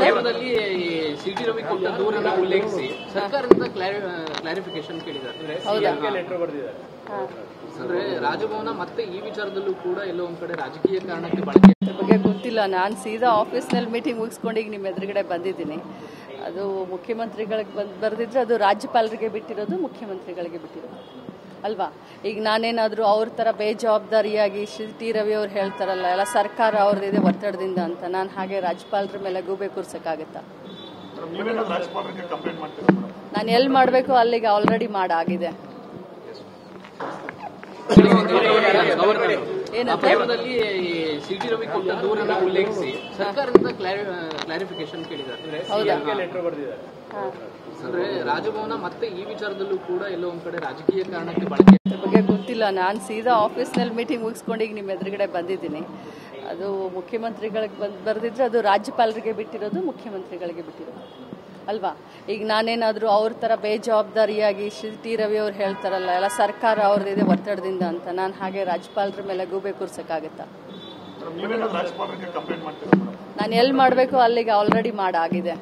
ಪತ್ರದಲ್ಲಿ ಸಿಟಿ ರವಿ ಕೊಟ್ಟ ದೂರನ್ನ ಉಲ್ಲೇಖಿಸಿ ಸರ್ಕಾರದಿಂದ ಕ್ಲಾರಿಫಿಕೇಶನ್ ಕೇಳಿದ್ದಾರೆ. ಅಂದ್ರೆ ರಾಜಭವನ ಮತ್ತೆ ಈ ವಿಚಾರದಲ್ಲೂ ಕೂಡ ಎಲ್ಲೋ ಒಂದ್ ಕಡೆ ರಾಜಕೀಯ ಕಾರಣಕ್ಕೆ ಬಳಕೆ ಬಗ್ಗೆ ಗೊತ್ತಿಲ್ಲ. ನಾನು ಸೀದಾ ಆಫೀಸ್ನಲ್ಲಿ ಮೀಟಿಂಗ್ ಮುಗಿಸ್ಕೊಂಡು ಈಗ ನಿಮ್ಮ ಎದುರುಗಡೆ ಬಂದಿದ್ದೀನಿ. ಅದು ಮುಖ್ಯಮಂತ್ರಿಗಳಿಗೆ ಬರೆದಿದ್ರೆ ಅದು ರಾಜ್ಯಪಾಲರಿಗೆ ಬಿಟ್ಟಿರೋದು, ಮುಖ್ಯಮಂತ್ರಿಗಳಿಗೆ ಬಿಟ್ಟಿರೋದು ಅಲ್ವಾ. ಈಗ ನಾನೇನಾದರೂ ಅವ್ರ ಥರ ಬೇಜವಾಬ್ದಾರಿಯಾಗಿ ಟಿ ರವಿ ಅವ್ರು ಹೇಳ್ತಾರಲ್ಲ ಎಲ್ಲ ಸರ್ಕಾರ ಅವ್ರದ್ದಿದೆ ಒತ್ತಡದಿಂದ ಅಂತ, ನಾನು ಹಾಗೆ ರಾಜ್ಯಪಾಲರ ಮೇಲೆ ಗೂಬೆ ಕೂರ್ಸೋಕ್ಕಾಗತ್ತಾ? ನಾನು ಎಲ್ಲಿ ಮಾಡಬೇಕು ಅಲ್ಲಿಗೆ ಆಲ್ರೆಡಿ ಮಾಡಾಗಿದೆ. ಪತ್ರದಲ್ಲಿ ಸಿಟಿ ರವಿ ಕೊಟ್ಟ ದೂರನ್ನ ಉಲ್ಲೇಖಿಸಿ ಸರ್ಕಾರದಿಂದ ಕ್ಲಾರಿಫಿಕೇಶನ್ ಕೇಳಿದ್ದಾರೆ. ಅಂದ್ರೆ ರಾಜಭವನ ಮತ್ತೆ ಈ ವಿಚಾರದಲ್ಲೂ ಕೂಡ ಎಲ್ಲೋ ಒಂದ್ ಕಡೆ ರಾಜಕೀಯ ಕಾರಣಕ್ಕೆ ಬಳಕೆ ಬಗ್ಗೆ ಗೊತ್ತಿಲ್ಲ. ನಾನು ಸೀದಾ ಆಫೀಸ್ನಲ್ಲಿ ಮೀಟಿಂಗ್ ಮುಗಿಸ್ಕೊಂಡು ಈಗ ನಿಮ್ಮ ಎದುರುಗಡೆ ಬಂದಿದ್ದೀನಿ. ಅದು ಮುಖ್ಯಮಂತ್ರಿಗಳಿಗೆ ಬರೆದಿದ್ರೆ ಅದು ರಾಜ್ಯಪಾಲರಿಗೆ ಬಿಟ್ಟಿರೋದು, ಮುಖ್ಯಮಂತ್ರಿಗಳಿಗೆ ಬಿಟ್ಟಿರೋದು ಅಲ್ವಾ. ಈಗ ನಾನೇನಾದರೂ ಅವ್ರ ಥರ ಬೇಜವಾಬ್ದಾರಿಯಾಗಿ ಟಿ ರವಿ ಅವ್ರು ಹೇಳ್ತಾರಲ್ಲ ಎಲ್ಲ ಸರ್ಕಾರ ಅವ್ರದ್ದಿದೆ ಒತ್ತಡದಿಂದ ಅಂತ, ನಾನು ಹಾಗೆ ರಾಜ್ಯಪಾಲರ ಮೇಲೆ ಗೂಬೆ ಕೂರ್ಸೋಕ್ಕಾಗತ್ತಾ? ನಾನು ಎಲ್ಲಿ ಮಾಡಬೇಕು ಅಲ್ಲಿಗೆ ಆಲ್ರೆಡಿ ಮಾಡಾಗಿದೆ.